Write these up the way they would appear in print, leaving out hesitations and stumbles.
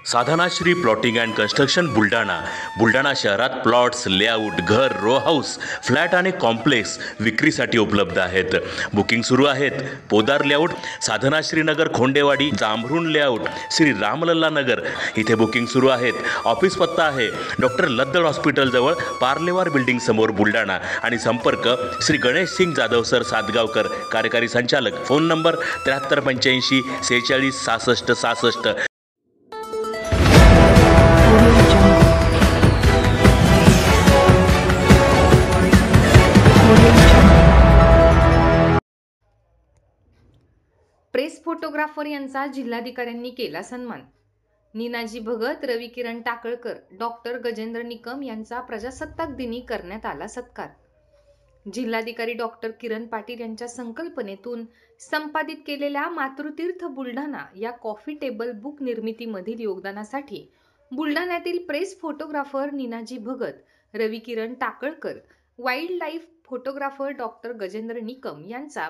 Sadhanashri plotting and construction Buldhana शहरात plots, layout, घर, row house, flat आणि कॉम्प्लेक्स विक्रीसाठी उपलब्ध आहेत. बुकिंग सुरू आहेत. पोदार लेआउट, साधनाश्री नगर, खोंडेवाडी, जांभरुण लेआउट, श्री रामलल्ला नगर इथे बुकिंग सुरू आहेत. ऑफिस पत्ता आहे डॉक्टर लद्दड हॉस्पिटल जवळ, पार्लेवार बिल्डिंग समोर, बुलढाणा. आणि संपर्क श्री गणेश सिंग जाधव सर सातगावकर, कार्यकारी संचालक. Phone number 7385 46 66 66. प्रेस फोटोग्राफर यांचा जिल्हाधिकाऱ्यांनी केला सन्मान. नीनाजी भगत, रवी किरण टाकळकर, डॉक्टर गजेंद्र निकम यांचा प्रजासत्ताक दिनी करण्यात आला सत्कार. जिल्हाधिकारी डॉक्टर किरण पाटील यांच्या संकल्पनेतून संपादित केलेल्या मातृतीर्थ बुलढाणा या कॉफी टेबल बुक निर्मितीमधील योगदानासाठी बुलढाण्यातील press photographer Ninaji Bhagat, Ravi Kiran Takalkar, wildlife photographer doctor Gajendra Nikam यांचा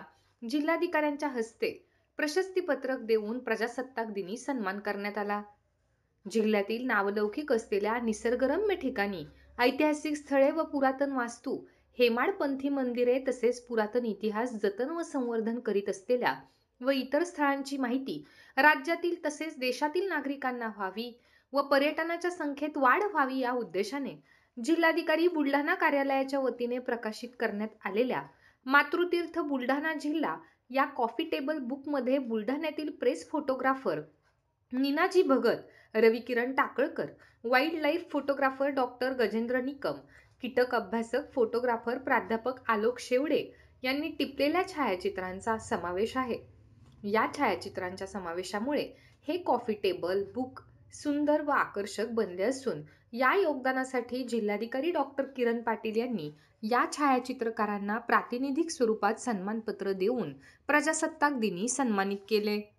जिल्हाधिकाऱ्यांच्या हस्ते प्रशस्तीपत्रक देऊन प्रजासत्ताक दिनी सन्मान करण्यात आला. जिल्ह्यातील नावलौकिक असलेल्या निसर्गरम्य ठिकाणी, ऐतिहासिक स्थळे व पुरातन वास्तू, हेमाडपंथी मंदिरे तसेच पुरातन इतिहास जतन व संवर्धन करीत असलेल्या व इतर स्थळांची माहिती राज्यातील तसेच देशातील नागरिकांना व्हावी व पर्यटनाच्या संख्येत वाढ व्हावी या उद्देशाने जिल्हाधिकारी बुलढाणा कार्यालयाच्या वतीने प्रकाशित करण्यात आलेल्या मातृतीर्थ बुलढाणा जिल्हा या कॉफी टेबल बुकमध्ये बुलढाण्यातील press photographer Ninaji Bhagat, Ravi Kiran Takalkar, wildlife photographer doctor Gajendra Nikam, कीटक अभ्यासक फोटोग्राफर प्राध्यापक आलोक शेवडे यांनी टिपलेल्या छायाचित्रांचा समावेश आहे. या छायाचित्रांच्या समावेशामुळे हे कॉफी टेबल बुक सुंदर व आकर्षक बनले असून या योगदानासाठी जिल्हाधिकारी डॉक्टर किरण पाटील यांनी या छायाचित्रकारांना प्रातिनिधिक स्वरूपात सन्मानपत्र देऊन प्रजासत्ताक दिनी सन्मानित केले.